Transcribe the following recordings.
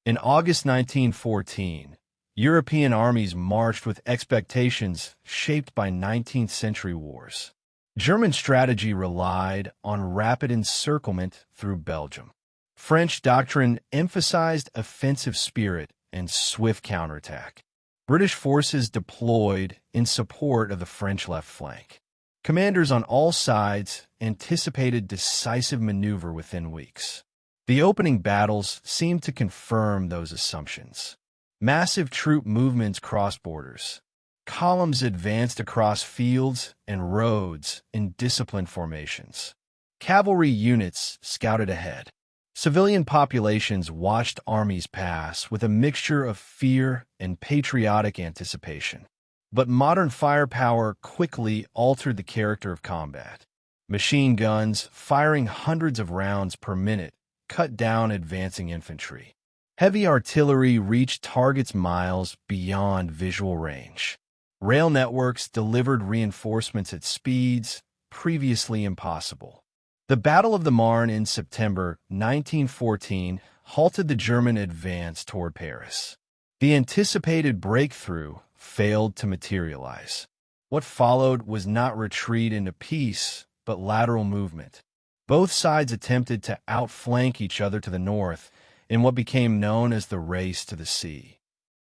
In August 1914, European armies marched with expectations shaped by 19th century wars. German strategy relied on rapid encirclement through Belgium. French doctrine emphasized offensive spirit and swift counterattack. British forces deployed in support of the French left flank. Commanders on all sides anticipated decisive maneuver within weeks. The opening battles seemed to confirm those assumptions. Massive troop movements crossed borders. Columns advanced across fields and roads in disciplined formations. Cavalry units scouted ahead. Civilian populations watched armies pass with a mixture of fear and patriotic anticipation. But modern firepower quickly altered the character of combat. Machine guns, firing hundreds of rounds per minute, cut down advancing infantry. Heavy artillery reached targets miles beyond visual range. Rail networks delivered reinforcements at speeds previously impossible. The Battle of the Marne in September 1914 halted the German advance toward Paris. The anticipated breakthrough failed to materialize. What followed was not retreat into peace, but lateral movement. Both sides attempted to outflank each other to the north in what became known as the Race to the Sea.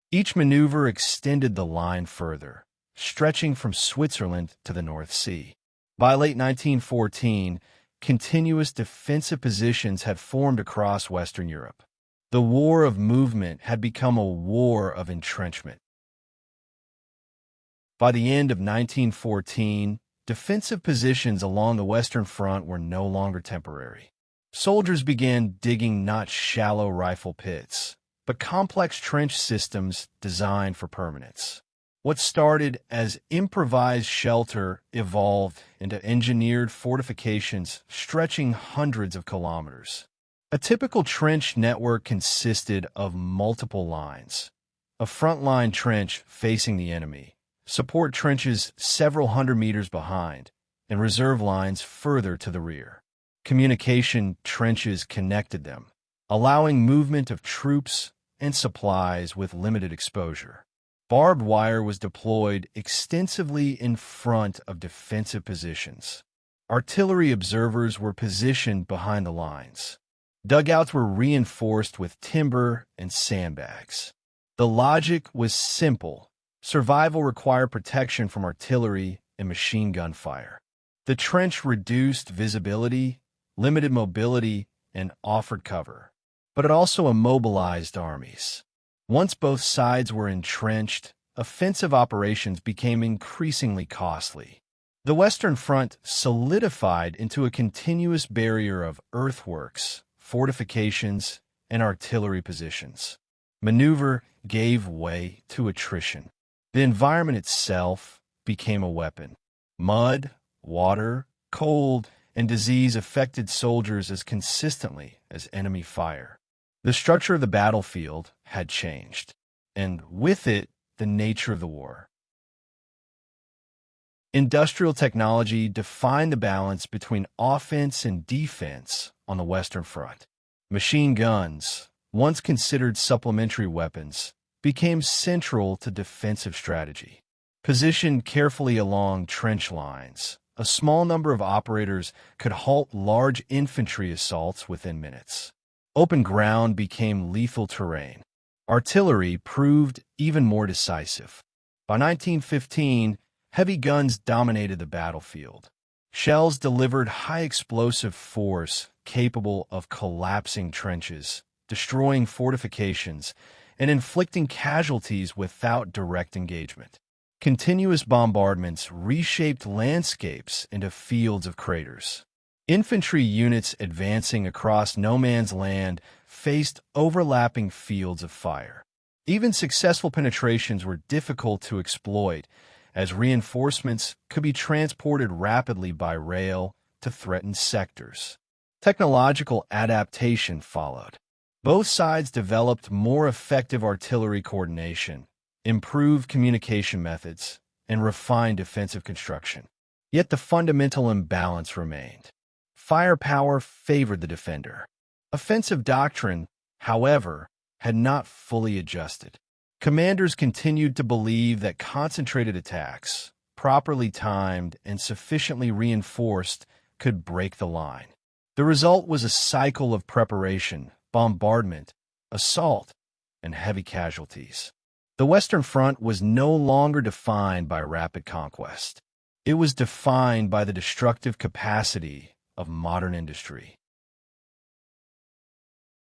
Each maneuver extended the line further, stretching from Switzerland to the North Sea. By late 1914, continuous defensive positions had formed across Western Europe. The war of movement had become a war of entrenchment. By the end of 1914, defensive positions along the Western Front were no longer temporary. Soldiers began digging not shallow rifle pits, but complex trench systems designed for permanence. What started as improvised shelter evolved into engineered fortifications stretching hundreds of kilometers. A typical trench network consisted of multiple lines: a front-line trench facing the enemy, support trenches several hundred meters behind, and reserve lines further to the rear. Communication trenches connected them, allowing movement of troops and supplies with limited exposure. Barbed wire was deployed extensively in front of defensive positions. Artillery observers were positioned behind the lines. Dugouts were reinforced with timber and sandbags. The logic was simple. Survival required protection from artillery and machine gun fire. The trench reduced visibility, limited mobility, and offered cover. But it also immobilized armies. Once both sides were entrenched, offensive operations became increasingly costly. The Western Front solidified into a continuous barrier of earthworks, fortifications, and artillery positions. Maneuver gave way to attrition. The environment itself became a weapon. Mud, water, cold, and disease affected soldiers as consistently as enemy fire. The structure of the battlefield had changed, and with it, the nature of the war. Industrial technology defined the balance between offense and defense on the Western Front. Machine guns, once considered supplementary weapons, became central to defensive strategy. Positioned carefully along trench lines, a small number of operators could halt large infantry assaults within minutes. Open ground became lethal terrain. Artillery proved even more decisive. By 1915, heavy guns dominated the battlefield. Shells delivered high-explosive force capable of collapsing trenches, destroying fortifications, and inflicting casualties without direct engagement. Continuous bombardments reshaped landscapes into fields of craters. Infantry units advancing across no man's land faced overlapping fields of fire. Even successful penetrations were difficult to exploit, as reinforcements could be transported rapidly by rail to threatened sectors. Technological adaptation followed. Both sides developed more effective artillery coordination, improved communication methods, and refined defensive construction. Yet the fundamental imbalance remained. Firepower favored the defender. Offensive doctrine, however, had not fully adjusted. Commanders continued to believe that concentrated attacks, properly timed and sufficiently reinforced, could break the line. The result was a cycle of preparation, bombardment, assault, and heavy casualties. The Western Front was no longer defined by rapid conquest. It was defined by the destructive capacity of modern industry.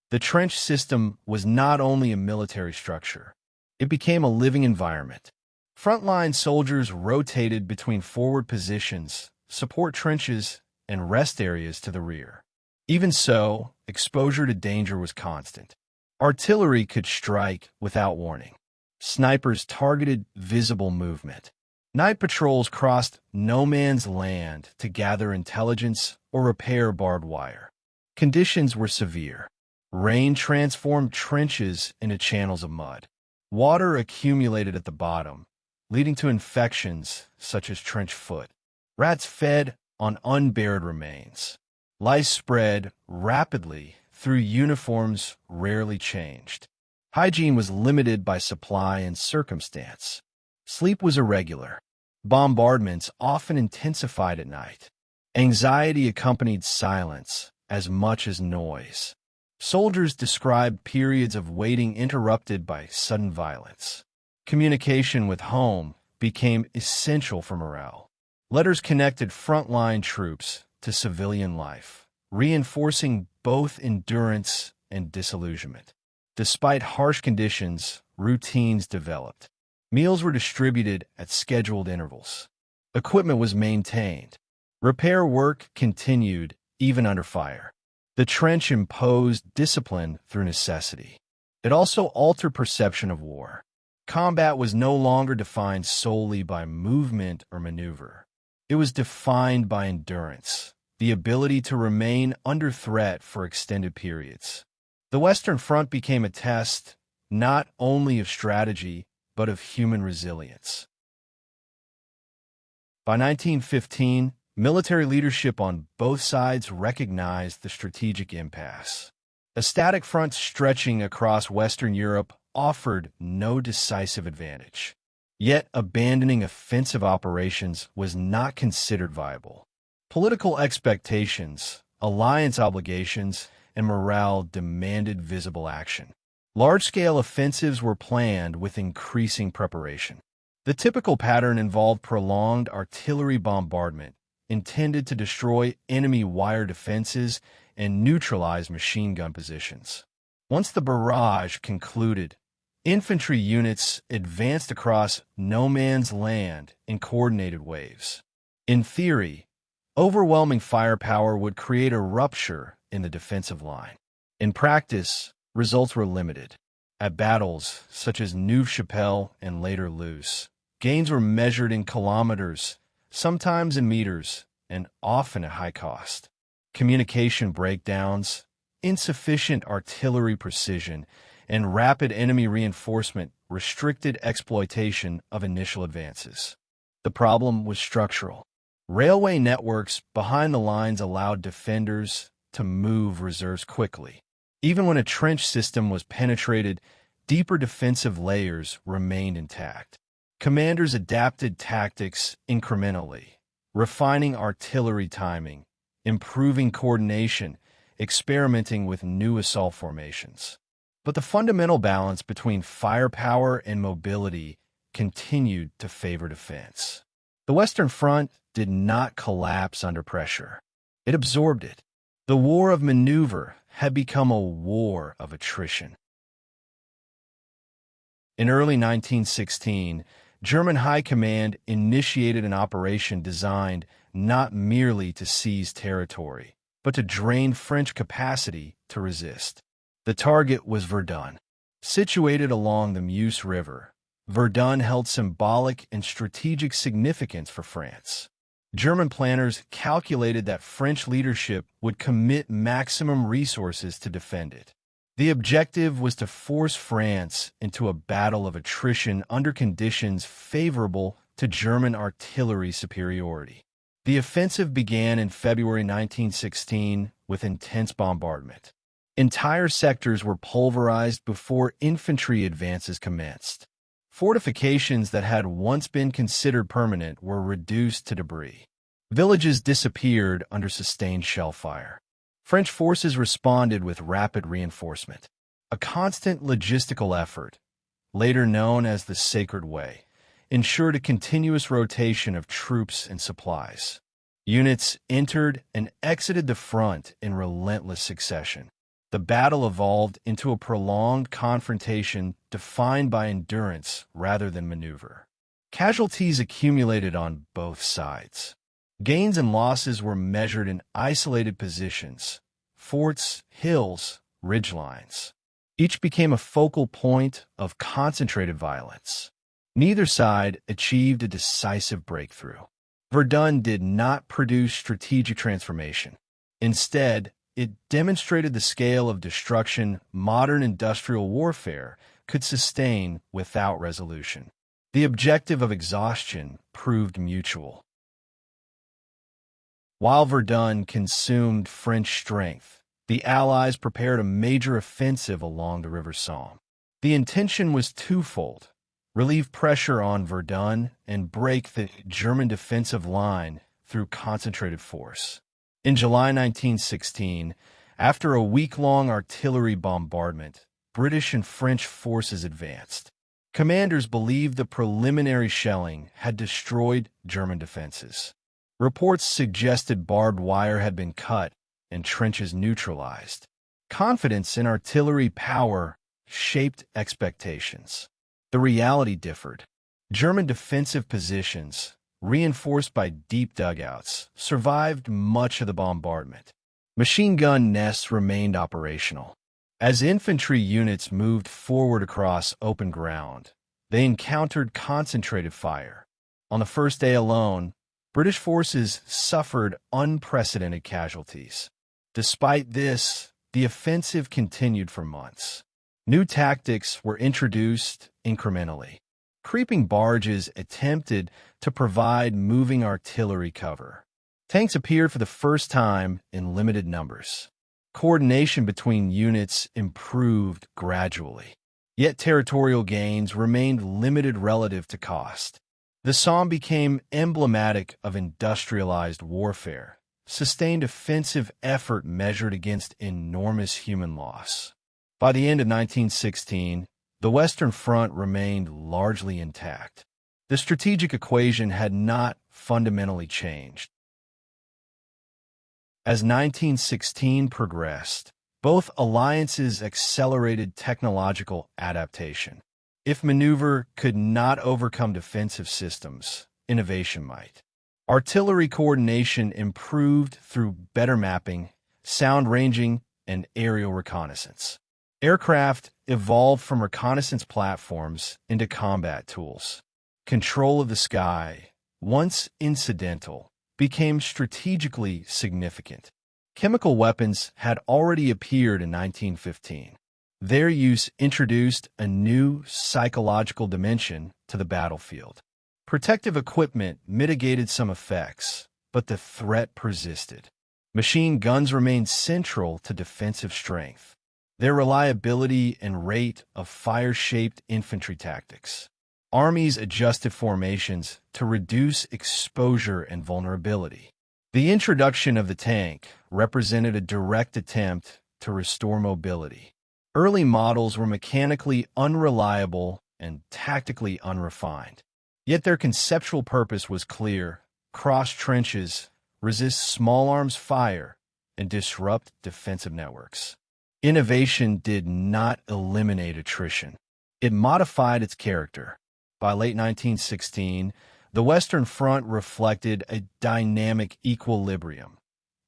The trench system was not only a military structure, it became a living environment. Frontline soldiers rotated between forward positions, support trenches, and rest areas to the rear. Even so, exposure to danger was constant. Artillery could strike without warning. Snipers targeted visible movement. Night patrols crossed no man's land to gather intelligence or repair barbed wire. Conditions were severe. Rain transformed trenches into channels of mud. Water accumulated at the bottom, leading to infections such as trench foot. Rats fed on unburied remains. Lice spread rapidly through uniforms rarely changed. Hygiene was limited by supply and circumstance. Sleep was irregular. Bombardments often intensified at night. Anxiety accompanied silence as much as noise. Soldiers described periods of waiting interrupted by sudden violence. Communication with home became essential for morale. Letters connected frontline troops to civilian life, reinforcing both endurance and disillusionment. Despite harsh conditions, routines developed. Meals were distributed at scheduled intervals. Equipment was maintained. Repair work continued even under fire. The trench imposed discipline through necessity. It also altered perception of war. Combat was no longer defined solely by movement or maneuver. It was defined by endurance, the ability to remain under threat for extended periods. The Western Front became a test not only of strategy, but of human resilience. By 1915, military leadership on both sides recognized the strategic impasse. A static front stretching across Western Europe offered no decisive advantage. Yet abandoning offensive operations was not considered viable. Political expectations, alliance obligations, and morale demanded visible action. Large-scale offensives were planned with increasing preparation. The typical pattern involved prolonged artillery bombardment, intended to destroy enemy wire defenses and neutralize machine gun positions. Once the barrage concluded, infantry units advanced across no man's land in coordinated waves. In theory, overwhelming firepower would create a rupture in the defensive line. In practice, results were limited. At battles such as Neuve-Chapelle and later Loos, gains were measured in kilometers, sometimes in meters, and often at high cost. Communication breakdowns, insufficient artillery precision, and rapid enemy reinforcement restricted exploitation of initial advances. The problem was structural. Railway networks behind the lines allowed defenders to move reserves quickly. Even when a trench system was penetrated, deeper defensive layers remained intact. Commanders adapted tactics incrementally, refining artillery timing, improving coordination, experimenting with new assault formations. But the fundamental balance between firepower and mobility continued to favor defense. The Western Front did not collapse under pressure. It absorbed it. The war of maneuver had become a war of attrition. In early 1916, German High Command initiated an operation designed not merely to seize territory, but to drain French capacity to resist. The target was Verdun. Situated along the Meuse River, Verdun held symbolic and strategic significance for France. German planners calculated that French leadership would commit maximum resources to defend it. The objective was to force France into a battle of attrition under conditions favorable to German artillery superiority. The offensive began in February 1916 with intense bombardment. Entire sectors were pulverized before infantry advances commenced. Fortifications that had once been considered permanent were reduced to debris. Villages disappeared under sustained shell fire. French forces responded with rapid reinforcement. A constant logistical effort, later known as the Sacred Way, ensured a continuous rotation of troops and supplies. Units entered and exited the front in relentless succession. The battle evolved into a prolonged confrontation defined by endurance rather than maneuver. Casualties accumulated on both sides. Gains and losses were measured in isolated positions, forts, hills, ridgelines. Each became a focal point of concentrated violence. Neither side achieved a decisive breakthrough. Verdun did not produce strategic transformation. Instead, it demonstrated the scale of destruction modern industrial warfare could sustain without resolution. The objective of exhaustion proved mutual. While Verdun consumed French strength, the Allies prepared a major offensive along the River Somme. The intention was twofold: relieve pressure on Verdun and break the German defensive line through concentrated force. In July 1916, after a week-long artillery bombardment, British and French forces advanced. Commanders believed the preliminary shelling had destroyed German defenses. Reports suggested barbed wire had been cut and trenches neutralized. Confidence in artillery power shaped expectations. The reality differed. German defensive positions, reinforced by deep dugouts, survived much of the bombardment. Machine gun nests remained operational. As infantry units moved forward across open ground, they encountered concentrated fire. On the first day alone, British forces suffered unprecedented casualties. Despite this, the offensive continued for months. New tactics were introduced incrementally. Creeping barges attempted to provide moving artillery cover. Tanks appeared for the first time in limited numbers. Coordination between units improved gradually. Yet territorial gains remained limited relative to cost. The Somme became emblematic of industrialized warfare, sustained offensive effort measured against enormous human loss. By the end of 1916, the Western Front remained largely intact. The strategic equation had not fundamentally changed. As 1916 progressed, both alliances accelerated technological adaptation. If maneuver could not overcome defensive systems, innovation might. Artillery coordination improved through better mapping, sound ranging, and aerial reconnaissance. Aircraft evolved from reconnaissance platforms into combat tools. Control of the sky, once incidental, became strategically significant. Chemical weapons had already appeared in 1915. Their use introduced a new psychological dimension to the battlefield. Protective equipment mitigated some effects, but the threat persisted. Machine guns remained central to defensive strength. Their reliability and rate of fire shaped infantry tactics. Armies adjusted formations to reduce exposure and vulnerability. The introduction of the tank represented a direct attempt to restore mobility. Early models were mechanically unreliable and tactically unrefined. Yet their conceptual purpose was clear: cross trenches, resist small arms fire, and disrupt defensive networks. Innovation did not eliminate attrition. It modified its character. By late 1916, the Western Front reflected a dynamic equilibrium,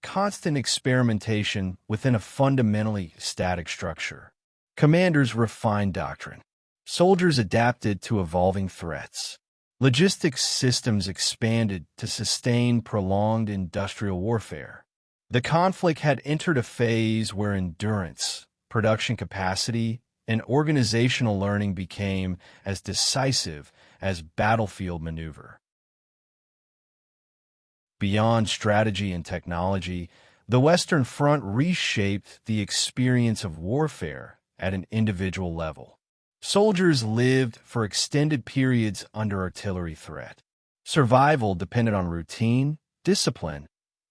constant experimentation within a fundamentally static structure. Commanders refined doctrine. Soldiers adapted to evolving threats. Logistics systems expanded to sustain prolonged industrial warfare. The conflict had entered a phase where endurance, production capacity, and organizational learning became as decisive as battlefield maneuver. Beyond strategy and technology, The Western Front reshaped the experience of warfare at an individual level. Soldiers lived for extended periods under artillery threat. Survival depended on routine, discipline,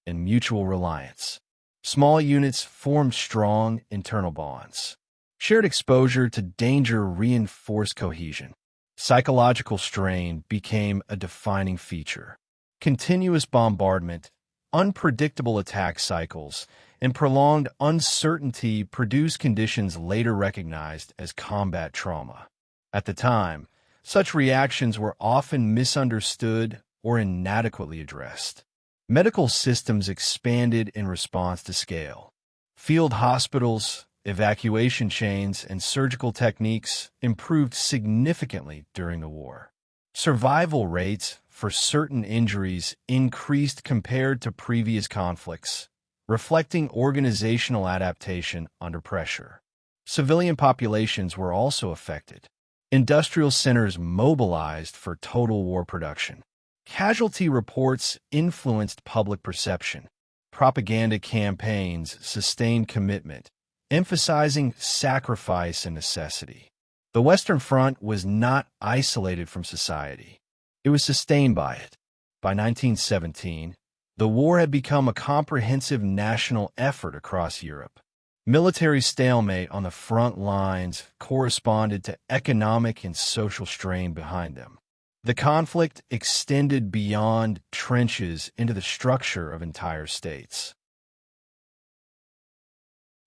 and mutual reliance. Small units formed strong internal bonds. Shared exposure to danger reinforced cohesion. Psychological strain became a defining feature. Continuous bombardment, unpredictable attack cycles, and prolonged uncertainty produced conditions later recognized as combat trauma. At the time, such reactions were often misunderstood or inadequately addressed. Medical systems expanded in response to scale. Field hospitals, evacuation chains, and surgical techniques improved significantly during the war. Survival rates for certain injuries increased compared to previous conflicts, reflecting organizational adaptation under pressure. Civilian populations were also affected. Industrial centers mobilized for total war production. Casualty reports influenced public perception. Propaganda campaigns sustained commitment, emphasizing sacrifice and necessity. The Western Front was not isolated from society. It was sustained by it. By 1917, the war had become a comprehensive national effort across Europe. Military stalemate on the front lines corresponded to economic and social strain behind them. The conflict extended beyond trenches into the structure of entire states.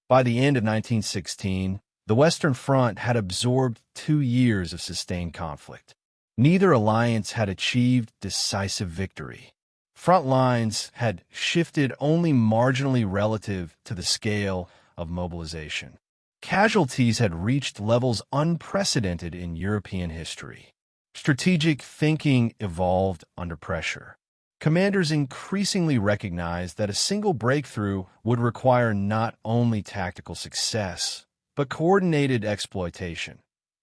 By the end of 1916, the Western Front had absorbed 2 years of sustained conflict. Neither alliance had achieved decisive victory. Front lines had shifted only marginally relative to the scale of mobilization. Casualties had reached levels unprecedented in European history. Strategic thinking evolved under pressure. Commanders increasingly recognized that a single breakthrough would require not only tactical success, but coordinated exploitation.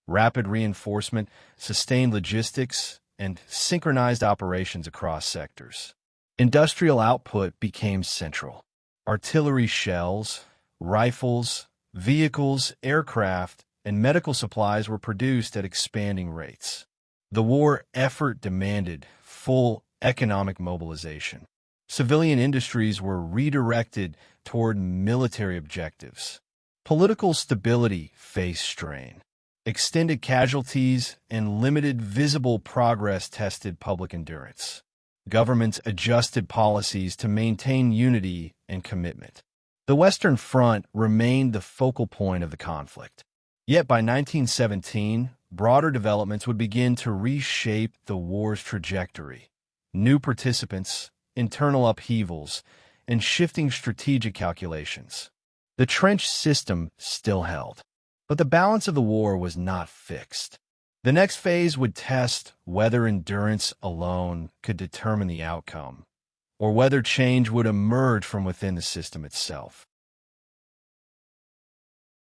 Rapid reinforcement, sustained logistics, and synchronized operations across sectors. Industrial output became central. Artillery shells, rifles, vehicles, aircraft, and medical supplies were produced at expanding rates. The war effort demanded full economic mobilization. Civilian industries were redirected toward military objectives. Political stability faced strain. Extended casualties and limited visible progress tested public endurance. Governments adjusted policies to maintain unity and commitment. The Western Front remained the focal point of the conflict. Yet by 1917, broader developments would begin to reshape the war's trajectory. New participants, internal upheavals, and shifting strategic calculations. The trench system still held, but the balance of the war was not fixed. The next phase would test whether endurance alone could determine the outcome, or whether change would emerge from within the system itself.